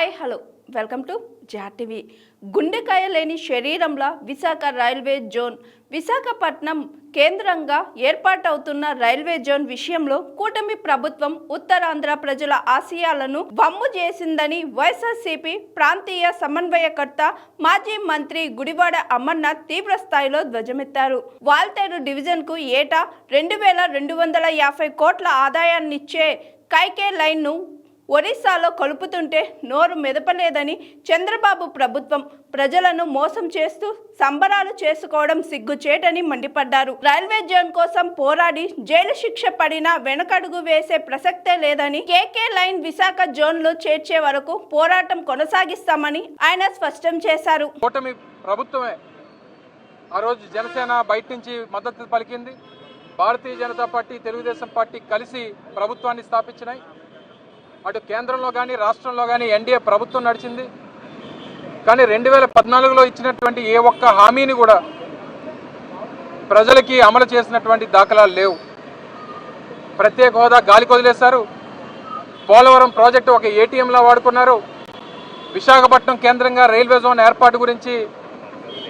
Hi hello welcome to జాటీవీ. గుండెకాయ లేని శరీరంలా విశాఖ రైల్వే జోన్. విశాఖపట్నం కేంద్రంగా ఏర్పాటవుతున్న రైల్వే జోన్ విషయంలో కూటమి ప్రభుత్వం ఉత్తరాంధ్ర ప్రజల ఆశయాలను వమ్ము చేసిందని వైఎస్ఆర్సీపీ ప్రాంతీయ సమన్వయకర్త మాజీ మంత్రి గుడివాడ అమర్నాథ్ తీవ్ర స్థాయిలో ధ్వజమెత్తారు. వాల్తేరు డివిజన్కు ఏటా 2250 కోట్ల ఆదాయాన్నిచ్చే కైకే లైన్ను ఒరిస్సాలో కలుపుతుంటే నోరు మెదపలేదని చంద్రబాబు ప్రభుత్వం ప్రజలను మోసం చేస్తూ సంబరాలు చేసుకోవడం సిగ్గుచేటని మండిపడ్డారు. రైల్వే జోన్ కోసం పోరాడి జైలు శిక్ష పడినా వెనకడుగు వేసే ప్రసక్తే లేదని, కేకే లైన్ విశాఖ జోన్లో చేర్చే వరకు పోరాటం కొనసాగిస్తామని ఆయన స్పష్టం చేశారు. కూటమి ప్రభుత్వమే ఆ రోజు జనసేన బయట నుంచి మద్దతు పలికింది. భారతీయ జనతా పార్టీ, తెలుగుదేశం పార్టీ కలిసి ప్రభుత్వాన్ని స్థాపించినాయి. అటు కేంద్రంలో కానీ రాష్ట్రంలో కానీ ఎన్డీఏ ప్రభుత్వం నడిచింది. కానీ 2014లో ఇచ్చినటువంటి ఏ ఒక్క హామీని కూడా ప్రజలకి అమలు చేసినటువంటి దాఖలాలు లేవు. ప్రత్యేక హోదా గాలికి వదిలేశారు. పోలవరం ప్రాజెక్టు ఒక ఏటీఎంలా వాడుకున్నారు. విశాఖపట్నం కేంద్రంగా రైల్వే జోన్ ఏర్పాటు గురించి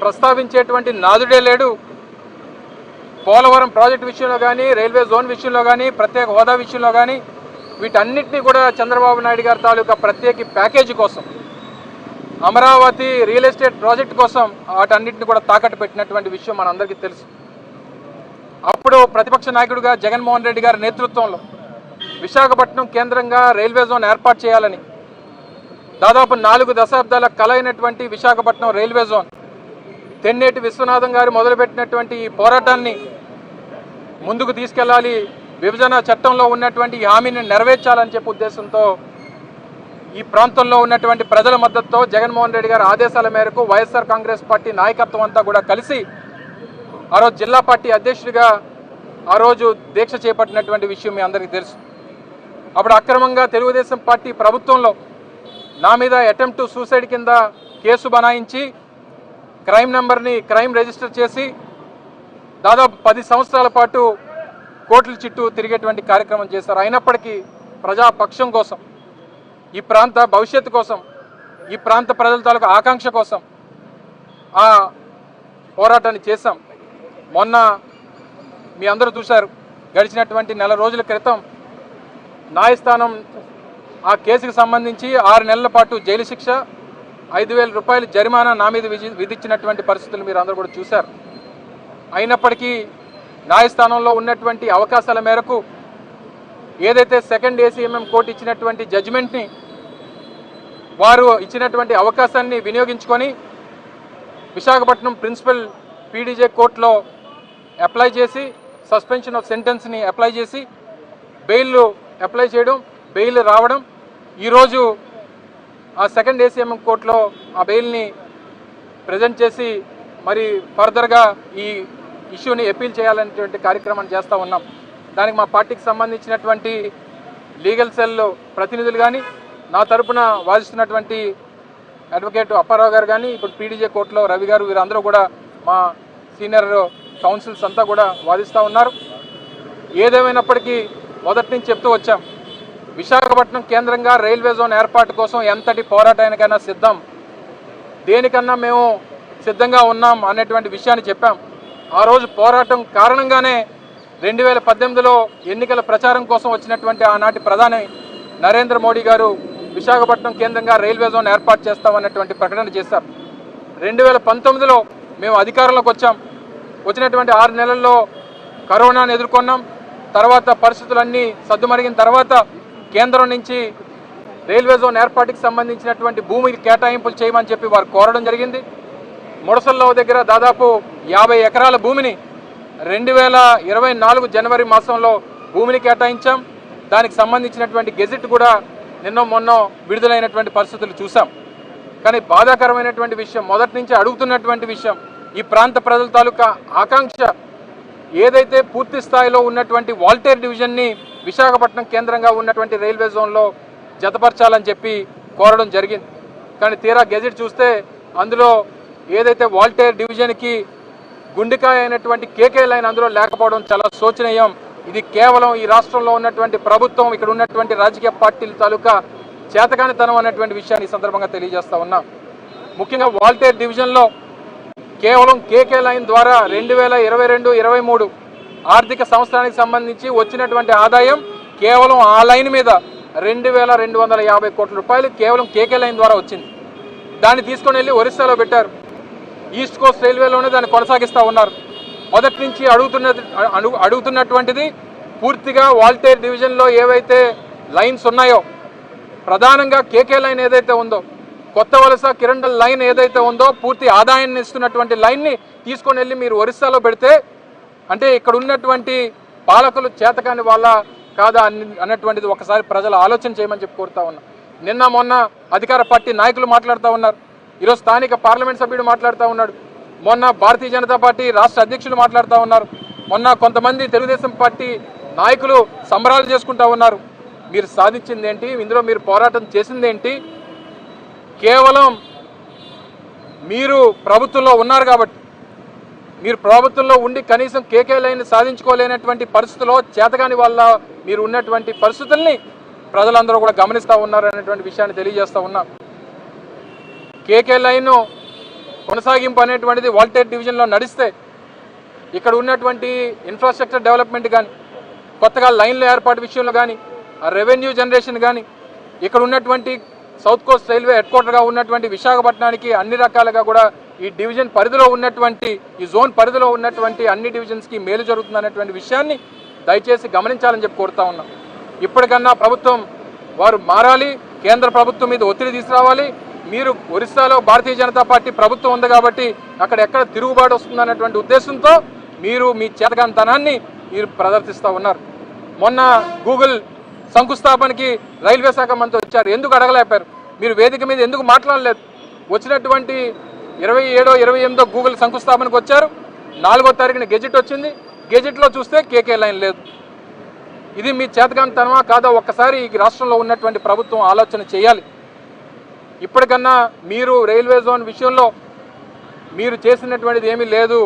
ప్రస్తావించేటువంటి నాదుడే లేడు. పోలవరం ప్రాజెక్టు విషయంలో కానీ, రైల్వే జోన్ విషయంలో కానీ, ప్రత్యేక హోదా విషయంలో కానీ వీటన్నిటినీ కూడా చంద్రబాబు నాయుడు గారి తాలూకా ప్రత్యేక ప్యాకేజీ కోసం, అమరావతి రియల్ ఎస్టేట్ ప్రాజెక్టు కోసం వాటన్నిటిని కూడా తాకట్టు పెట్టినటువంటి విషయం మనందరికీ తెలుసు. అప్పుడు ప్రతిపక్ష నాయకుడిగా జగన్మోహన్ రెడ్డి గారి నేతృత్వంలో విశాఖపట్నం కేంద్రంగా రైల్వే జోన్ ఏర్పాటు చేయాలని దాదాపు 4 దశాబ్దాల కల అయినటువంటి విశాఖపట్నం రైల్వే జోన్, తెన్నేటి విశ్వనాథం గారు మొదలుపెట్టినటువంటి ఈ పోరాటాన్ని ముందుకు తీసుకెళ్లాలి, విభజన చట్టంలో ఉన్నటువంటి ఈ హామీని నెరవేర్చాలని చెప్పే ఉద్దేశంతో ఈ ప్రాంతంలో ఉన్నటువంటి ప్రజల మద్దతుతో జగన్మోహన్ రెడ్డి గారి ఆదేశాల మేరకు వైఎస్ఆర్ కాంగ్రెస్ పార్టీ నాయకత్వం అంతా కూడా కలిసి ఆ రోజు జిల్లా పార్టీ అధ్యక్షుడిగా ఆ రోజు దీక్ష చేపట్టినటువంటి విషయం మీ అందరికీ తెలుసు. అప్పుడు అక్రమంగా తెలుగుదేశం పార్టీ ప్రభుత్వంలో నా మీద అటెంప్ట్ టు సూసైడ్ కింద కేసు బనాయించి క్రైమ్ రిజిస్టర్ చేసి దాదాపు 10 సంవత్సరాల పాటు కోర్టుల చుట్టూ తిరిగేటువంటి కార్యక్రమం చేశారు. అయినప్పటికీ ప్రజాపక్షం కోసం, ఈ ప్రాంత భవిష్యత్తు కోసం, ఈ ప్రాంత ప్రజల తాలూకు ఆకాంక్ష కోసం ఆ పోరాటాన్ని చేశాం. మొన్న మీ అందరూ చూశారు, గడిచినటువంటి నెల రోజుల క్రితం న్యాయస్థానం ఆ కేసుకు సంబంధించి 6 నెలల పాటు జైలు శిక్ష, 5,000 రూపాయలు జరిమానా నా మీద విధించినటువంటి పరిస్థితులు మీరు అందరూ కూడా చూశారు. అయినప్పటికీ న్యాయస్థానంలో ఉన్నటువంటి అవకాశాల మేరకు ఏదైతే సెకండ్ ఏసీఎంఎం కోర్టు ఇచ్చినటువంటి జడ్జిమెంట్ని, వారు ఇచ్చినటువంటి అవకాశాన్ని వినియోగించుకొని విశాఖపట్నం ప్రిన్సిపల్ పీడీజే కోర్టులో అప్లై చేసి సస్పెన్షన్ ఆఫ్ సెంటెన్స్ని అప్లై చేసి బెయిల్ అప్లై చేయడం, బెయిల్ రావడం, ఈరోజు ఆ సెకండ్ ఏసీఎంఎం కోర్టులో ఆ బెయిల్ని ప్రజెంట్ చేసి మరి ఫర్దర్గా ఈ ఇష్యూని అపీల్ చేయాలనేటువంటి కార్యక్రమాన్ని చేస్తూ ఉన్నాం. దానికి మా పార్టీకి సంబంధించినటువంటి లీగల్ సెల్ ప్రతినిధులు కానీ, నా తరపున వాదిస్తున్నటువంటి అడ్వకేట్ అప్పారావు గారు కానీ, ఇప్పుడు పీడీజే కోర్టులో రవి గారు, వీరందరూ కూడా మా సీనియర్ కౌన్సిల్స్ అంతా కూడా వాదిస్తూ ఉన్నారు. ఏదేమైనప్పటికీ మొదటి నుంచి చెప్తూ వచ్చాం, విశాఖపట్నం కేంద్రంగా రైల్వే జోన్ ఏర్పాటు కోసం ఎంతటి పోరాటానికైనా సిద్ధం, దేనికన్నా మేము సిద్ధంగా ఉన్నాం అనేటువంటి విషయాన్ని చెప్పాం. ఆ రోజు పోరాటం కారణంగానే 2018లో ఎన్నికల ప్రచారం కోసం వచ్చినటువంటి ఆనాటి ప్రధాని నరేంద్ర మోడీ గారు విశాఖపట్నం కేంద్రంగా రైల్వే జోన్ ఏర్పాటు చేస్తామన్నటువంటి ప్రకటన చేశారు. 2019లో మేము అధికారంలోకి వచ్చాం. వచ్చినటువంటి 6 నెలల్లో కరోనాను ఎదుర్కొన్నాం. తర్వాత పరిస్థితులన్నీ సద్దుమరిగిన తర్వాత కేంద్రం నుంచి రైల్వే జోన్ ఏర్పాటుకి సంబంధించినటువంటి భూమి కేటాయింపులు చేయమని చెప్పి వారు కోరడం జరిగింది. ముడసల్లో దగ్గర దాదాపు 50 ఎకరాల భూమిని 2024 జనవరి మాసంలో భూమిని కేటాయించాం. దానికి సంబంధించినటువంటి గెజిట్ కూడా మొన్న విడుదలైనటువంటి పరిస్థితులు చూసాం. కానీ బాధాకరమైనటువంటి విషయం, మొదటి నుంచి అడుగుతున్నటువంటి విషయం, ఈ ప్రాంత ప్రజల తాలూకా ఆకాంక్ష ఏదైతే పూర్తి స్థాయిలో ఉన్నటువంటి వాల్టేర్ డివిజన్ని విశాఖపట్నం కేంద్రంగా ఉన్నటువంటి రైల్వే జోన్లో జతపరచాలని చెప్పి కోరడం జరిగింది. కానీ తీరా గెజిట్ చూస్తే అందులో ఏదైతే వాల్టేర్ డివిజన్కి గుండెకాయ అయినటువంటి కేకే లైన్ అందులో లేకపోవడం చాలా శోచనీయం. ఇది కేవలం ఈ రాష్ట్రంలో ఉన్నటువంటి ప్రభుత్వం, ఇక్కడ ఉన్నటువంటి రాజకీయ పార్టీల తాలూకా చేతకానితనం అనేటువంటి విషయాన్ని ఈ సందర్భంగా తెలియజేస్తా ఉన్నా. ముఖ్యంగా వాల్టేర్ డివిజన్లో కేవలం కేకే లైన్ ద్వారా 2022-23 ఆర్థిక సంవత్సరానికి సంబంధించి వచ్చినటువంటి ఆదాయం కేవలం ఆ లైన్ మీద 2250 కోట్ల రూపాయలు కేవలం కేకే లైన్ ద్వారా వచ్చింది. దాన్ని తీసుకొని వెళ్ళి ఒరిస్సాలో పెట్టారు. ఈస్ట్ కోస్ట్ రైల్వేలోనే దాన్ని కొనసాగిస్తూ ఉన్నారు. మొదటి నుంచి అడుగుతున్నటువంటిది పూర్తిగా వాల్టేర్ డివిజన్లో ఏవైతే లైన్స్ ఉన్నాయో, ప్రధానంగా కేకే లైన్ ఏదైతే ఉందో, కొత్త వలస కిరండల్ లైన్ ఏదైతే ఉందో, పూర్తి ఆదాయాన్ని ఇస్తున్నటువంటి లైన్ని తీసుకొని వెళ్ళి మీరు ఒరిస్సాలో పెడితే అంటే ఇక్కడ ఉన్నటువంటి పాలకులు చేతకాని వాళ్ళ కాదా అన్నటువంటిది ఒకసారి ప్రజలు ఆలోచన చేయమని చెప్పి కోరుతా ఉన్నా. నిన్న మొన్న అధికార పార్టీ నాయకులు మాట్లాడుతూ ఉన్నారు, ఈరోజు స్థానిక పార్లమెంట్ సభ్యుడు మాట్లాడుతూ ఉన్నాడు, మొన్న భారతీయ జనతా పార్టీ రాష్ట్ర అధ్యక్షులు మాట్లాడుతూ ఉన్నారు, మొన్న కొంతమంది తెలుగుదేశం పార్టీ నాయకులు సంబరాలు చేసుకుంటూ ఉన్నారు. మీరు సాధించింది ఏంటి? ఇందులో మీరు పోరాటం చేసింది ఏంటి? కేవలం మీరు ప్రభుత్వంలో ఉన్నారు కాబట్టి, మీరు ప్రభుత్వంలో ఉండి కనీసం కేకే లైన్ సాధించుకోలేనటువంటి పరిస్థితుల్లో చేతగాని వల్ల మీరు ఉన్నటువంటి పరిస్థితుల్ని ప్రజలందరూ కూడా గమనిస్తూ ఉన్నారు అనేటువంటి విషయాన్ని తెలియజేస్తూ ఉన్నా. కేకే లైన్ కొనసాగింపు అనేటువంటిది వాల్టేర్ డివిజన్లో నడిస్తే ఇక్కడ ఉన్నటువంటి ఇన్ఫ్రాస్ట్రక్చర్ డెవలప్మెంట్ కానీ, కొత్తగా లైన్ల ఏర్పాటు విషయంలో కానీ, రెవెన్యూ జనరేషన్ కానీ, ఇక్కడ ఉన్నటువంటి సౌత్ కోస్ట్ రైల్వే హెడ్ క్వార్టర్గా ఉన్నటువంటి విశాఖపట్నానికి అన్ని రకాలుగా కూడా ఈ డివిజన్ పరిధిలో ఉన్నటువంటి, ఈ జోన్ పరిధిలో ఉన్నటువంటి అన్ని డివిజన్స్కి మేలు జరుగుతుంది అనేటువంటి విషయాన్ని దయచేసి గమనించాలని చెప్పి కోరుతా ఉన్నాం. ఇప్పటికన్నా ప్రభుత్వం వారు మారాలి, కేంద్ర ప్రభుత్వం మీద ఒత్తిడి తీసుకురావాలి. మీరు ఒరిస్సాలో భారతీయ జనతా పార్టీ ప్రభుత్వం ఉంది కాబట్టి అక్కడ ఎక్కడ తిరుగుబాటు వస్తుంది అన్నటువంటి ఉద్దేశంతో మీరు మీ చేతకాంతనాన్ని మీరు ప్రదర్శిస్తూ ఉన్నారు. మొన్న గూగుల్ శంకుస్థాపనకి రైల్వే శాఖ మంత్రి వచ్చారు, ఎందుకు అడగలేపారు? మీరు వేదిక మీద ఎందుకు మాట్లాడలేదు? వచ్చినటువంటి 27-28 గూగుల్ శంకుస్థాపనకు వచ్చారు, 4వ తారీఖున గెజెట్ వచ్చింది, గెజెట్లో చూస్తే కేకే లైన్ లేదు. ఇది మీ చేతకాంతనమా కాదా ఒక్కసారి ఈ రాష్ట్రంలో ఉన్నటువంటి ప్రభుత్వం ఆలోచన చేయాలి. ఇప్పటికన్నా మీరు రైల్వే జోన్ విషయంలో మీరు చేసినటువంటిది ఏమీ లేదు,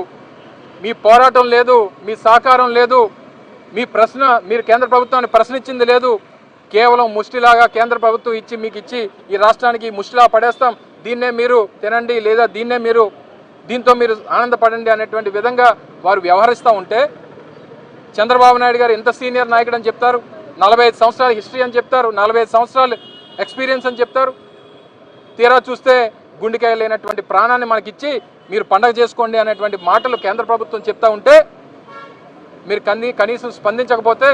మీ పోరాటం లేదు, మీ సహకారం లేదు, మీరు కేంద్ర ప్రభుత్వాన్ని ప్రశ్నించింది లేదు. కేవలం ముష్టిలాగా కేంద్ర ప్రభుత్వం మీకు ఇచ్చి ఈ రాష్ట్రానికి ముష్టిలా పడేస్తాం, దీన్నే మీరు తినండి లేదా దీంతో మీరు ఆనందపడండి అనేటువంటి విధంగా వారు వ్యవహరిస్తూ ఉంటే, చంద్రబాబు నాయుడు గారు ఎంత సీనియర్ నాయకుడు అని చెప్తారు, 45 సంవత్సరాల హిస్టరీ అని చెప్తారు, 45 సంవత్సరాలు ఎక్స్పీరియన్స్ అని చెప్తారు. తీరా చూస్తే గుండెకాయ లేనటువంటి ప్రాణాన్ని మనకిచ్చి మీరు పండగ చేసుకోండి అనేటువంటి మాటలు కేంద్ర ప్రభుత్వం చెప్తా ఉంటే మీరు కనీసం స్పందించకపోతే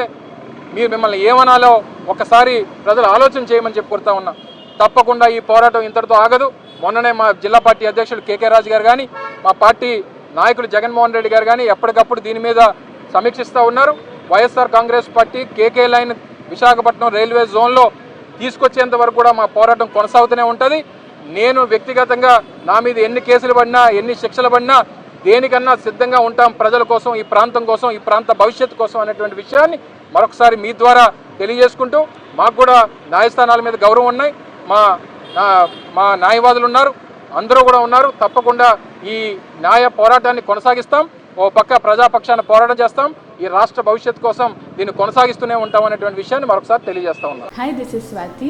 మీరు మిమ్మల్ని ఏమనాలో ఒకసారి ప్రజలు ఆలోచన చేయమని చెప్పి కోరుతా ఉన్నా. తప్పకుండా ఈ పోరాటం ఇంతటితో ఆగదు. మొన్ననే మా జిల్లా పార్టీ అధ్యక్షులు కేకే రాజు గారు కానీ, మా పార్టీ నాయకులు జగన్మోహన్ రెడ్డి గారు కానీ ఎప్పటికప్పుడు దీని మీద సమీక్షిస్తూ ఉన్నారు. YSR Congress party KK line Visakhapatnam railway జోన్లో తీసుకొచ్చేంత వరకు కూడా మా పోరాటం కొనసాగుతూనే ఉంటుంది. నేను వ్యక్తిగతంగా నా మీద ఎన్ని కేసులు పడినా, ఎన్ని శిక్షలు పడినా దేనికన్నా సిద్ధంగా ఉంటాం, ప్రజల కోసం, ఈ ప్రాంతం కోసం, ఈ ప్రాంత భవిష్యత్తు కోసం అనేటువంటి విషయాన్ని మరొకసారి మీ ద్వారా తెలియజేసుకుంటూ, మాకు కూడా న్యాయస్థానాల మీద గౌరవం ఉన్నాయి, మా న్యాయవాదులు ఉన్నారు, అందరూ కూడా ఉన్నారు. తప్పకుండా ఈ న్యాయ పోరాటాన్ని కొనసాగిస్తాం. ఓ పక్క ప్రజాపక్షాన పోరాటం చేస్తాం, ఈ రాష్ట్ర భవిష్యత్తు కోసం దీన్ని కొనసాగిస్తూనే ఉంటాం అనేటువంటి విషయాన్ని మరొకసారి తెలియజేస్తా ఉన్నాం. Hi, this is Swathi.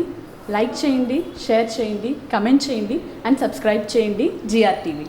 Like చేయండి, షేర్ చేయండి, కమెంట్ చేయండి అండ్ సబ్స్క్రైబ్ చేయండి GRTV.